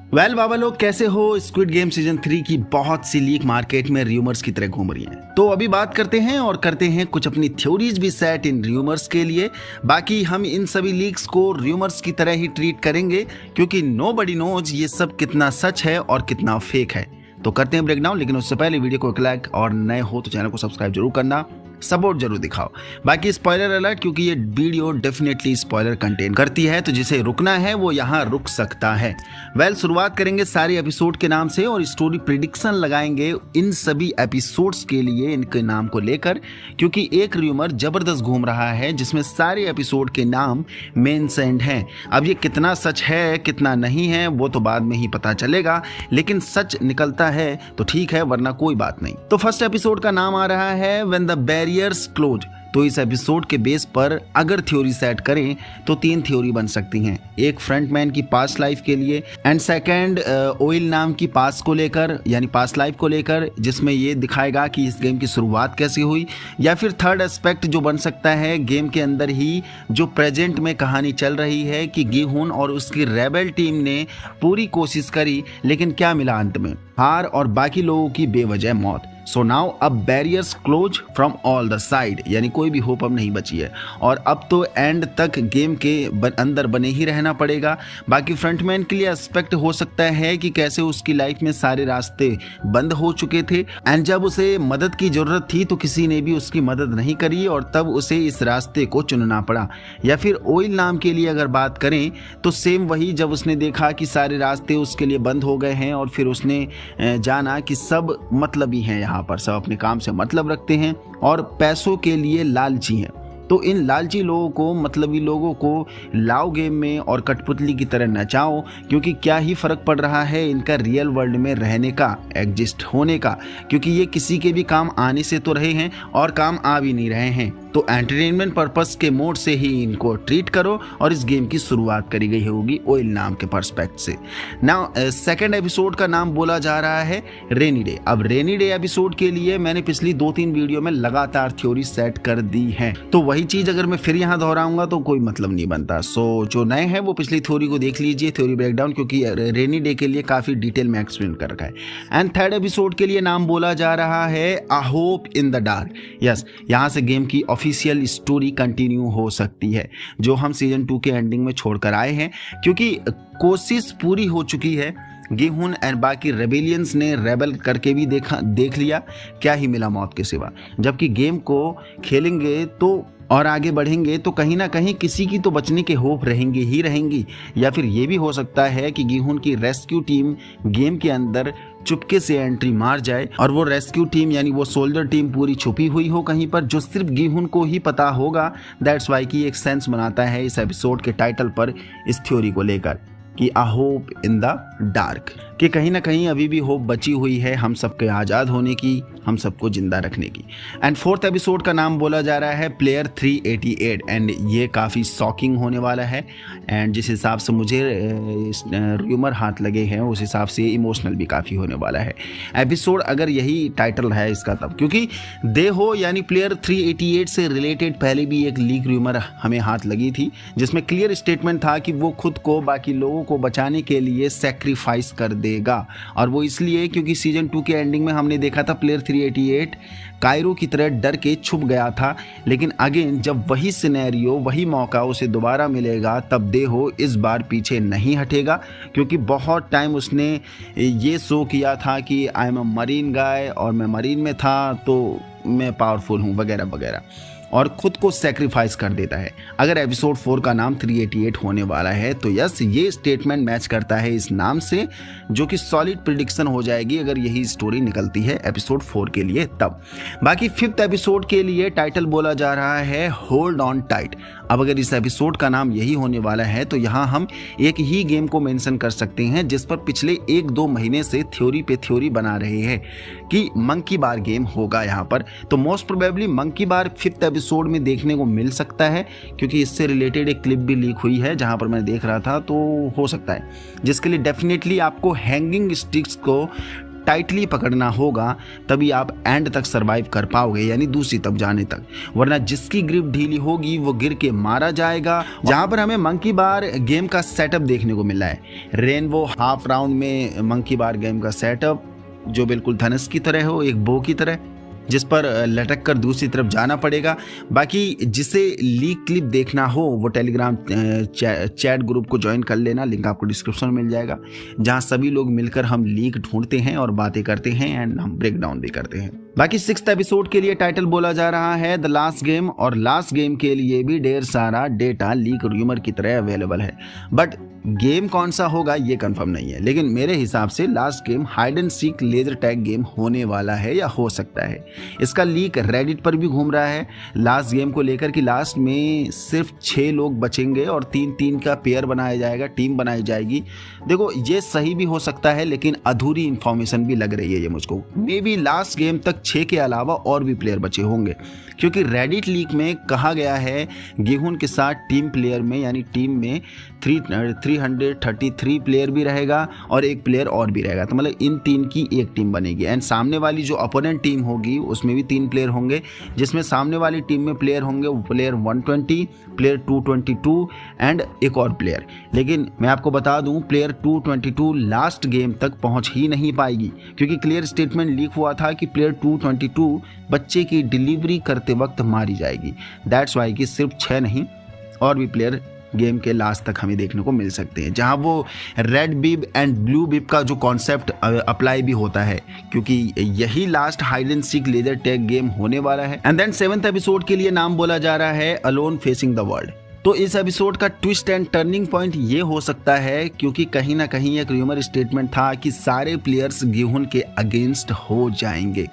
Well बाबा लोग कैसे हो। स्क्विड गेम सीजन 3 की बहुत सी लीक मार्केट में रूमर्स की तरह घूम रही हैं। तो अभी बात करते हैं और करते हैं कुछ अपनी थ्योरीज भी सेट इन रूमर्स के लिए। बाकी हम इन सभी लीक्स को रूमर्स की तरह ही ट्रीट करेंगे क्योंकि नोबडी नोज ये सब कितना सच है और कितना फेक है। तो करते हैं ब्रेकडाउन, लेकिन उससे पहले वीडियो को एक लाइक और नए हो तो चैनल को सब्सक्राइब जरूर करना, सपोर्ट जरूर दिखाओ। बाकी स्पॉइलर अलर्ट, क्योंकि ये वीडियो डेफिनेटली स्पॉइलर कंटेन करती है, तो जिसे रुकना है वो यहाँ रुक सकता है। वेल शुरुआत करेंगे सारे एपिसोड के नाम से और स्टोरी प्रिडिक्शन लगाएंगे इन सभी एपिसोड्स के लिए, इनके नाम को लेकर, क्योंकि एक रूमर जबरदस्त घूम रहा है जिसमें सारे एपिसोड के नाम मेंशन्ड हैं। अब ये कितना सच है कितना नहीं है वो तो बाद में ही पता चलेगा, लेकिन सच निकलता है तो ठीक है, वरना कोई बात नहीं। तो फर्स्ट एपिसोड का नाम आ रहा है व्हेन द बैरियर्स क्लोज। तो इस एपिसोड के बेस पर अगर थ्योरी सेट करें तो 3 थ्योरी बन सकती हैं। एक फ्रंटमैन की पास्ट लाइफ के लिए, एंड सेकंड ओइल नाम की पास्ट को लेकर, यानी पास्ट लाइफ को लेकर, जिसमें ये दिखाएगा कि इस गेम की शुरुआत कैसे हुई। या फिर थर्ड एस्पेक्ट जो बन सकता है गेम के अंदर ही जो प्रेजेंट में कहानी चल रही है कि गिहुन और उसकी रेबल टीम ने पूरी कोशिश करी लेकिन क्या मिला अंत में, हार और बाकी लोगों की बेवजह मौत। सो नाउ अब barriers close from all the side, यानी कोई भी होप अब नहीं बची है और अब तो एंड तक गेम के अंदर बने ही रहना पड़ेगा। बाकी फ्रंटमैन के लिए एस्पेक्ट हो सकता है कि कैसे उसकी लाइफ में सारे रास्ते बंद हो चुके थे एंड जब उसे मदद की जरूरत थी तो किसी ने भी उसकी मदद नहीं करी और तब उसे इस रास्ते को चुनना पड़ा। या फिर ओइल नाम के लिए अगर बात करें तो सेम वही, जब उसने देखा कि सारे रास्ते उसके लिए बंद हो गए हैं और फिर उसने जाना कि सब मतलबी हैं, यहाँ पर सब अपने काम से मतलब रखते हैं और पैसों के लिए लालची हैं। तो इन लालची लोगों को, मतलबी लोगों को लाओ गेम में और कठपुतली की तरह नचाओ, क्योंकि क्या ही फर्क पड़ रहा है इनका रियल वर्ल्ड में रहने का, एग्जिस्ट होने का, क्योंकि ये किसी के भी काम आने से तो रहे हैं और काम आ भी नहीं रहे हैं। तो एंटरटेनमेंट पर्पस के मोड से ही इनको ट्रीट करो और इस गेम की शुरुआत करी गई होगी ओइल नाम के पर्सपेक्ट से। नाउ सेकंड एपिसोड का नाम बोला जा रहा है रेनी डे। अब रेनी डे एपिसोड के लिए मैंने पिछली 2-3 वीडियो में लगातार थ्योरी सेट कर दी है, तो वही चीज अगर मैं फिर यहाँ दोहराऊंगा तो कोई मतलब नहीं बनता। सो जो नए हैं वो पिछली थ्योरी को देख लीजिए, थ्योरी ब्रेकडाउन, क्योंकि रेनी डे के लिए काफी डिटेल में एक्सप्लेन कर रखा है। एंड थर्ड एपिसोड के लिए नाम बोला जा रहा है a hope in the dark. Yes, यहाँ से गेम की ऑफिशियल स्टोरी कंटिन्यू हो सकती है जो हम सीजन 2 के एंडिंग में छोड़कर आए हैं, क्योंकि कोशिश पूरी हो चुकी है। गिहुन एंड बाकी रेबेलियंस ने रेबल करके भी देख लिया, क्या ही मिला मौत के सिवा। जबकि गेम को खेलेंगे तो और आगे बढ़ेंगे तो कहीं ना कहीं किसी की तो बचने के होप रहेंगी ही रहेंगी। या फिर ये भी हो सकता है कि गिहुन की रेस्क्यू टीम गेम के अंदर चुपके से एंट्री मार जाए और वो रेस्क्यू टीम, यानी वो सोल्जर टीम पूरी छुपी हुई हो कहीं पर, जो सिर्फ गिहुन को ही पता होगा। दैट्स वाई की एक सेंस बनाता है इस एपिसोड के टाइटल पर इस थ्योरी को लेकर कि a hope in the dark, कि कहीं ना कहीं अभी भी होप बची हुई है हम सबके आज़ाद होने की, हम सबको जिंदा रखने की। एंड फोर्थ एपिसोड का नाम बोला जा रहा है प्लेयर 388 एंड ये काफ़ी शॉकिंग होने वाला है। एंड जिस हिसाब से मुझे रूमर हाथ लगे हैं उस हिसाब से इमोशनल भी काफ़ी होने वाला है एपिसोड, अगर यही टाइटल है इसका तब, क्योंकि दे हो यानी प्लेयर 388 से रिलेटेड पहले भी एक लीक रूमर हमें हाथ लगी थी जिसमें क्लियर स्टेटमेंट था कि वो खुद को बाकी लोगों को बचाने के लिए सैक्रिफाइस कर देगा। और वो इसलिए क्योंकि सीजन 2 के एंडिंग में हमने देखा था प्लेयर 388 कायरो की तरह डर के छुप गया था, लेकिन अगेन जब वही सिनेरियो, वही मौका उसे दोबारा मिलेगा तब देहो इस बार पीछे नहीं हटेगा, क्योंकि बहुत टाइम उसने ये शो किया था कि आई एम अ मरीन गाय और मैं मरीन में था तो मैं पावरफुल हूँ वगैरह वगैरह, और खुद को सेक्रीफाइस कर देता है। अगर एपिसोड 4 का नाम 388 होने वाला है तो यस, ये स्टेटमेंट मैच करता है इस नाम से, जो कि सॉलिड प्रिडिक्शन हो जाएगी अगर यही स्टोरी निकलती है एपिसोड 4 के लिए तब। बाकी 5th एपिसोड के लिए टाइटल बोला जा रहा है होल्ड ऑन टाइट। अब अगर इस एपिसोड का नाम यही होने वाला है तो यहाँ हम एक ही गेम को मेंशन कर सकते हैं जिस पर पिछले 1-2 महीने से थ्योरी पे थ्योरी बना रहे हैं कि मंकी बार गेम होगा यहाँ पर। तो most probably monkey bar 5th episode में देखने को मिल सकता है, क्योंकि इससे रिलेटेड एक क्लिप भी लीक हुई है जहाँ पर मैं देख रहा था, तो हो सकता है, जिसके लिए डेफिनेटली आपको हैंगिंग स्टिक्स को टाइटली पकड़ना होगा, तभी आप एंड तक सरवाइव कर पाओगे, यानी दूसरी तक जाने तक। वरना जिसकी ग्रिप ढीली होगी वो गिर के मारा जाएगा। जहां पर हमें मंकी बार गेम का सेटअप देखने को मिला है, रेनबो हाफ राउंड में मंकी बार गेम का सेटअप जो बिल्कुल धनुष की तरह हो, एक बो की तरह, जिस पर लटक कर दूसरी तरफ जाना पड़ेगा। बाकी जिसे लीक क्लिप देखना हो वो टेलीग्राम चैट ग्रुप को ज्वाइन कर लेना, लिंक आपको डिस्क्रिप्शन में मिल जाएगा, जहां सभी लोग मिलकर हम लीक ढूंढते हैं और बातें करते हैं एंड हम ब्रेक डाउन भी करते हैं। बाकी 6th एपिसोड के लिए टाइटल बोला जा रहा है द लास्ट गेम, और लास्ट गेम के लिए भी ढेर सारा डेटा लीक रूमर की तरह अवेलेबल है, बट गेम कौन सा होगा ये कंफर्म नहीं है। लेकिन मेरे हिसाब से last game hide and seek laser tag game होने वाला है या हो सकता है। इसका लीक रेडिट पर भी घूम रहा है लास्ट गेम को लेकर कि लास्ट में सिर्फ 6 लोग बचेंगे और 3-3 का पेयर बनाया जाएगा, टीम बनाई जाएगी। देखो ये सही भी हो सकता है, लेकिन अधूरी इंफॉर्मेशन भी लग रही है ये मुझको। मे बी लास्ट गेम तक 6 के अलावा और भी प्लेयर बचे होंगे, क्योंकि रेडिट लीक में कहा गया है गेहूं के साथ टीम प्लेयर में, यानी टीम में 333 प्लेयर भी रहेगा और एक प्लेयर और भी रहेगा। तो मतलब इन 3 की एक टीम बनेगी एंड सामने वाली जो अपोनेंट टीम होगी उसमें भी 3 प्लेयर होंगे, जिसमें सामने वाली टीम में प्लेयर होंगे वो प्लेयर 120, प्लेयर 222 एंड एक और प्लेयर। लेकिन मैं आपको बता दूं प्लेयर 222 लास्ट गेम तक पहुंच ही नहीं पाएगी, क्योंकि क्लियर स्टेटमेंट लीक हुआ था कि प्लेयर 222 बच्चे की डिलीवरी करते वक्त मारी जाएगी। दैट्स वाई कि सिर्फ 6 नहीं और भी प्लेयर गेम के लास्ट तक हमें देखने को मिल सकते हैं, जहां वो red bib and blue bib का जो कॉन्सेप्ट अप्लाई भी होता है, क्योंकि यही last hide and seek laser tag game होने वाला है। एंड देन 7th एपिसोड के लिए नाम बोला जा रहा है अलोन फेसिंग द वर्ल्ड। तो इस एपिसोड का ट्विस्ट एंड टर्निंग पॉइंट ये हो सकता है, क्योंकि कहीं ना कहीं एक रूमर स्टेटमेंट था कि सारे प्लेयर्स गेहूं के अगेंस्ट हो जाएंगे।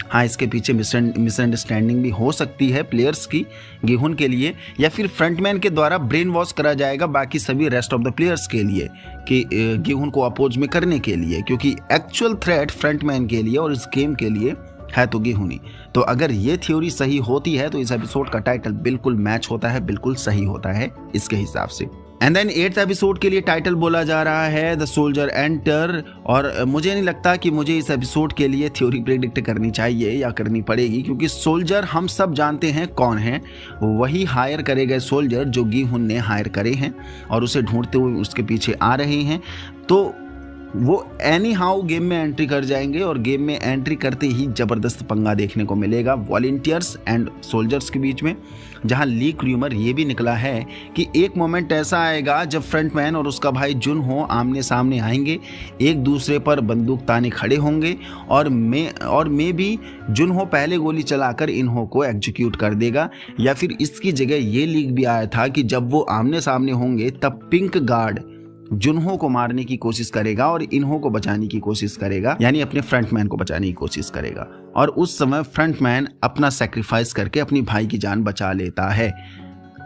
हाँ, इसके पीछे मिसअंडरस्टैंडिंग भी हो सकती है प्लेयर्स की गेहूं के लिए, या फिर फ्रंटमैन के द्वारा ब्रेन वॉश करा जाएगा बाकी सभी रेस्ट ऑफ द प्लेयर्स के लिए कि गेहूं को अपोज में करने के लिए, क्योंकि एक्चुअल थ्रेट फ्रंटमैन के लिए और इस गेम के लिए है तो गेहूं ही। तो अगर ये थ्योरी सही होती है तो इस एपिसोड का टाइटल बिल्कुल मैच होता है, बिल्कुल सही होता है इसके हिसाब से। एंड देन 8th एपिसोड के लिए टाइटल बोला जा रहा है द सोल्जर एंटर, और मुझे नहीं लगता कि मुझे इस एपिसोड के लिए थ्योरी प्रेडिक्ट करनी चाहिए या करनी पड़ेगी, क्योंकि सोल्जर हम सब जानते हैं कौन है, वही हायर करे गए सोल्जर जो गेहूं ने हायर करे हैं और उसे ढूंढते हुए उसके पीछे आ रहे हैं। तो वो एनी हाउ गेम में एंट्री कर जाएंगे और गेम में एंट्री करते ही जबरदस्त पंगा देखने को मिलेगा वॉलंटियर्स एंड सोल्जर्स के बीच में, जहां लीक रूमर ये भी निकला है कि एक मोमेंट ऐसा आएगा जब फ्रंटमैन और उसका भाई जुन हो आमने सामने आएंगे, एक दूसरे पर बंदूक ताने खड़े होंगे और मे भी जुन हो पहले गोली चलाकर इन्हों को एग्जीक्यूट कर देगा, या फिर इसकी जगह ये लीक भी आया था कि जब वो आमने सामने होंगे तब पिंक गार्ड जुनहो को मारने की कोशिश करेगा और इन्हों को बचाने की कोशिश करेगा, यानी अपने फ्रंटमैन को बचाने की कोशिश करेगा, और उस समय फ्रंटमैन अपना सैक्रिफाइस करके अपनी भाई की जान बचा लेता है।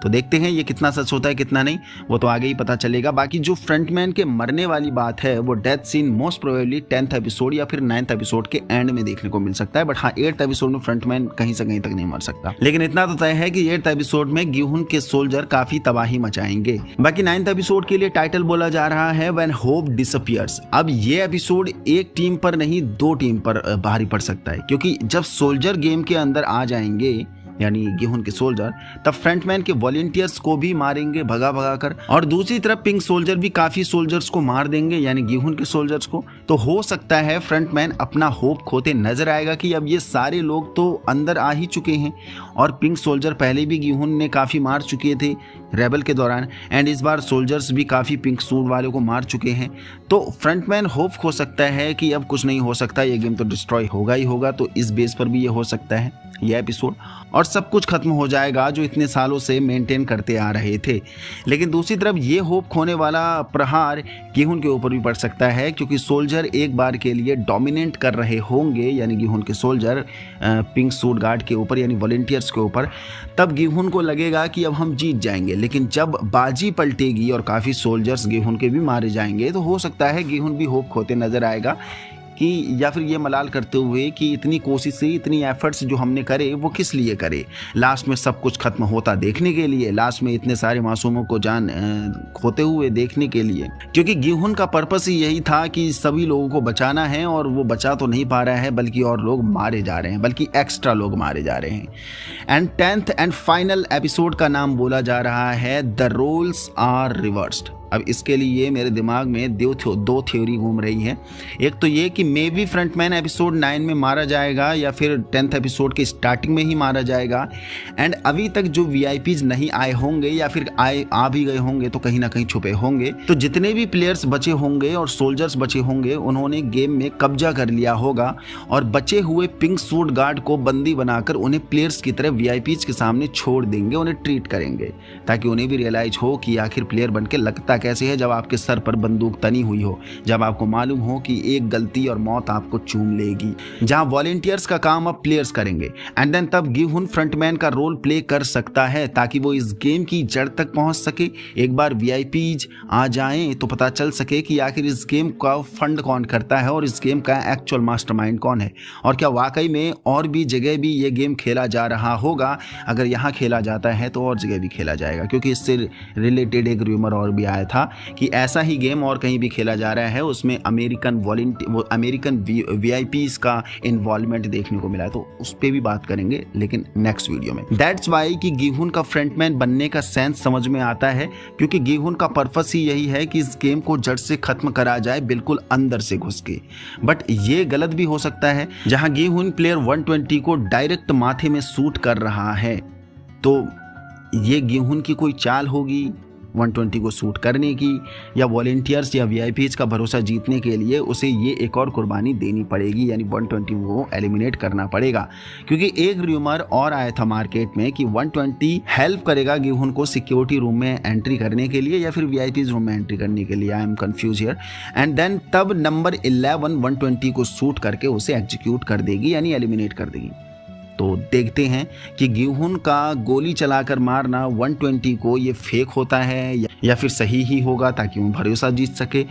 तो देखते हैं ये कितना सच होता है कितना नहीं, वो तो आगे ही पता चलेगा। बाकी जो फ्रंटमैन के मरने वाली बात है वो death scene most probably 10th episode या फिर 9th एपिसोड के एंड में देखने को मिल सकता है, बट हाँ 8th एपिसोड में फ्रंटमैन कहीं से कहीं तक नहीं मर सकता। लेकिन इतना तो तय है कि 8th एपिसोड में गेहूं के सोल्जर काफी तबाही मचाएंगे। बाकी 9th एपिसोड के लिए टाइटल बोला जा रहा है व्हेन होप डिसअपियर्स। अब ये एपिसोड एक टीम पर नहीं 2 टीम पर भारी पड़ सकता है, क्योंकि जब सोल्जर गेम के अंदर आ जाएंगे यानी गेहूं के सोल्जर, तब फ्रंटमैन के वॉलंटियर्स को भी मारेंगे भगा भगा कर, और दूसरी तरफ पिंक सोल्जर भी काफी सोल्जर्स को मार देंगे यानी गेहूं के सोल्जर्स को। तो हो सकता है फ्रंटमैन अपना होप खोते नजर आएगा कि अब ये सारे लोग तो अंदर आ ही चुके हैं, और पिंक सोल्जर पहले भी गेहूं ने काफी मार चुके थे रेबल के दौरान, एंड इस बार सोल्जर्स भी काफी पिंक सूट वालों को मार चुके हैं। तो फ्रंटमैन होप खो सकता है कि अब कुछ नहीं हो सकता, ये गेम तो डिस्ट्रॉय होगा ही होगा। तो इस बेस पर भी ये हो सकता है ये एपिसोड, और सब कुछ खत्म हो जाएगा जो इतने सालों से मेंटेन करते आ रहे थे। लेकिन दूसरी तरफ ये होप खोने वाला प्रहार गेहूं के ऊपर भी पड़ सकता है, क्योंकि सोल्जर एक बार के लिए डोमिनेट कर रहे होंगे यानी गेहूं के सोल्जर पिंक सूट गार्ड के ऊपर यानी वॉलंटियर्स के ऊपर। तब गेहूं को लगेगा कि अब हम जीत जाएंगे, लेकिन जब बाजी पलटेगी और काफ़ी सोल्जर्स गेहूं के भी मारे जाएंगे तो हो सकता है गेहूं भी होप खोते नजर आएगा कि या फिर ये मलाल करते हुए कि इतनी कोशिशें, इतनी एफर्ट्स जो हमने करे वो किस लिए करे, लास्ट में सब कुछ खत्म होता देखने के लिए, लास्ट में इतने सारे मासूमों को जान खोते हुए देखने के लिए। क्योंकि गिहुन का पर्पस ही यही था कि सभी लोगों को बचाना है, और वो बचा तो नहीं पा रहा है बल्कि और लोग मारे जा रहे हैं, बल्कि एक्स्ट्रा लोग मारे जा रहे हैं। And 10th and final episode का नाम बोला जा रहा है द रोल्स आर रिवर्स्ड। अब इसके लिए मेरे दिमाग में दो थ्योरी घूम रही है। एक तो ये कि मे बी फ्रंटमैन एपिसोड 9 में मारा जाएगा या फिर 10th एपिसोड के स्टार्टिंग में ही मारा जाएगा। एंड अभी तक जो VIPs नहीं आए होंगे या फिर आ भी गए होंगे तो कहीं ना कहीं छुपे होंगे, तो जितने भी प्लेयर्स बचे होंगे और सोल्जर्स बचे होंगे उन्होंने गेम में कब्जा कर लिया होगा, और बचे हुए पिंक सूट गार्ड को बंदी बनाकर उन्हें प्लेयर्स की तरह VIPs के सामने छोड़ देंगे, उन्हें ट्रीट करेंगे, ताकि उन्हें भी रियलाइज हो कि आखिर प्लेयर बन के लगता कैसे है जब आपके सर पर बंदूक तनी हुई हो, जब आपको मालूम हो कि एक गलती और मौत आपको चूम लेगी। जहां वॉलंटियर्स का काम अब प्लेयर्स करेंगे, एंड देन तब गिहुन फ्रंटमैन का रोल प्ले कर सकता है ताकि वो इस गेम की जड़ तक पहुंच सके। एक बार VIPs आ जाएं तो पता चल सके कि आखिर इस गेम का फंड कौन करता है और इस गेम का एक्चुअल मास्टरमाइंड कौन है, और क्या वाकई में और भी जगह भी ये गेम खेला जा रहा होगा। अगर यहाँ खेला जाता है तो और जगह भी खेला जाएगा, क्योंकि इससे रिलेटेड एक रूमर और भी आया था कि ऐसा ही गेम और कहीं भी खेला जा रहा है, उसमें अमेरिकन VIPs का इन्वॉल्वमेंट देखने को मिला है। तो उस पर भी बात करेंगे लेकिन नेक्स्ट वीडियो में। दैट्स वाई कि गिहुन का फ्रंटमैन बनने का सेंस समझ में आता है, क्योंकि गिहुन का पर्पस ही यही है कि इस गेम को जड़ से खत्म करा जाए, बिल्कुल अंदर से घुस के। बट ये गलत भी हो सकता है, जहां गिहुन प्लेयर 120 को डायरेक्ट माथे में शूट कर रहा है, तो ये गिहुन की कोई चाल होगी 120 को शूट करने की, या वॉलंटियर्स या VIPs का भरोसा जीतने के लिए उसे ये एक और कुर्बानी देनी पड़ेगी, यानी 120 को एलिमिनेट करना पड़ेगा। क्योंकि एक रूमर और आया था मार्केट में कि 120 हेल्प करेगा गिहुन को सिक्योरिटी रूम में एंट्री करने के लिए या फिर VIPs रूम में एंट्री करने के लिए। I am confuse here. And then तब नंबर 11 120 को शूट करके उसे एग्जीक्यूट कर देगी, यानी एलिमिनेट कर देगी। तो देखते हैं कि गिहुन का गोली चलाकर मारना 120 को ये फेक होता है या फिर सही ही होगा, ताकि वो भरोसा जीत सके।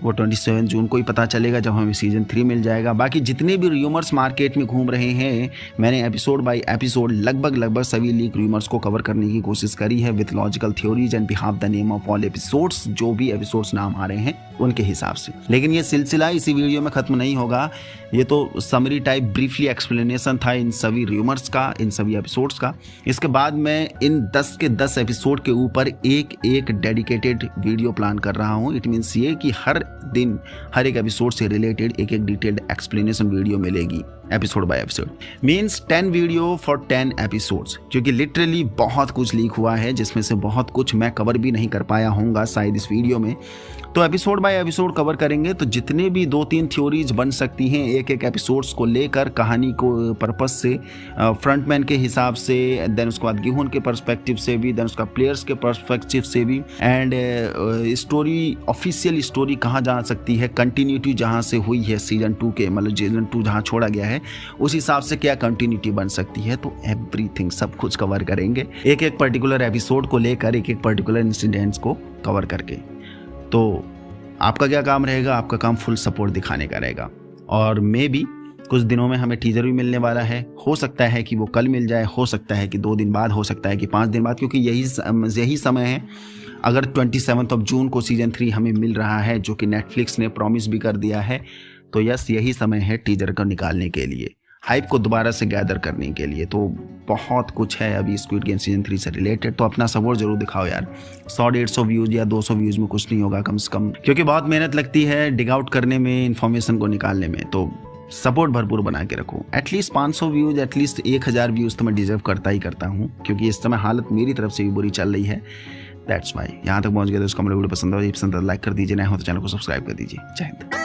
वो 27 जून को ही पता चलेगा जब हमें सीजन 3 मिल जाएगा। बाकी जितने भी रूमर्स मार्केट में घूम रहे हैं, मैंने एपिसोड बाय एपिसोड लगभग सभी लीक रूमर्स को कवर करने की कोशिश करी है with logical theories and behalf the name of all episodes, जो भी एपिसोड्स नाम आ रहे हैं उनके हिसाब से। लेकिन ये सिलसिला इसी वीडियो में खत्म नहीं होगा। ये तो समरी टाइप ब्रीफली एक्सप्लेनेशन था इन सभी रूमर्स का, इन सभी एपिसोड्स का। इसके बाद मैं इन 10 के 10 एपिसोड के ऊपर एक डेडिकेटेड वीडियो प्लान कर रहा हूँ। इट मीन्स ये कि हर दिन हर एक एपिसोड से रिलेटेड एक डिटेल्ड एक्सप्लेनेशन वीडियो मिलेगी episode by episode. Means 10 video for 10 episodes, क्योंकि लिटरली बहुत कुछ लीक हुआ है जिसमें से बहुत कुछ मैं कवर भी नहीं कर पाया हूँगा शायद इस वीडियो में। तो एपिसोड बाय एपिसोड कवर करेंगे, तो जितने भी 2-3 थ्योरीज बन सकती हैं एक एपिसोड्स को लेकर, कहानी को पर्पस से, फ्रंटमैन के हिसाब से, देन उसके बाद गिहुन के पर्सपेक्टिव से भी, देन उसका प्लेयर्स के पर्सपेक्टिव से भी, एंड स्टोरी, ऑफिशियल स्टोरी कहाँ जा सकती है, कंटिन्यूटी जहाँ से हुई है सीजन 2 के, मतलब सीजन 2 जहाँ छोड़ा गया है उस हिसाब से क्या कंटिन्यूटी बन सकती है। तो एवरीथिंग सब कुछ कवर करेंगे एक पर्टिकुलर एपिसोड को लेकर, एक पर्टिकुलर इंसिडेंट्स को कवर करके। तो आपका क्या काम रहेगा? आपका काम फुल सपोर्ट दिखाने का रहेगा। और मे भी कुछ दिनों में हमें टीजर भी मिलने वाला है। हो सकता है कि वो कल मिल जाए, हो सकता है कि 2 दिन बाद, हो सकता है कि 5 दिन बाद, क्योंकि यही समय है। अगर 27 जून को सीजन 3 हमें मिल रहा है, जो कि नेटफ्लिक्स ने प्रॉमिस भी कर दिया है, तो यस यही समय है टीजर को निकालने के लिए, हाइप को दोबारा से गैदर करने के लिए। तो बहुत कुछ है अभी स्क्विड गेम सीजन 3 से रिलेटेड। तो अपना सपोर्ट जरूर दिखाओ यार। 100-150 व्यूज या 200 व्यूज में कुछ नहीं होगा कम से कम, क्योंकि बहुत मेहनत लगती है डिग आउट करने में, इन्फॉर्मेशन को निकालने में। तो सपोर्ट भरपूर बना के रखो। एटलीस्ट 500 व्यूज, एटलीस्ट 1000 व्यूज तो मैं डिजर्व करता ही करता हूँ, क्योंकि इस समय हालत मेरी तरफ से भी बुरी चल रही है। That's why. यहाँ तक पहुँच गए तो उसका मेरा वीडियो पसंद है लाइक कर दीजिए, नए हो तो चैनल को सब्सक्राइब कर दीजिए। जय हिंद।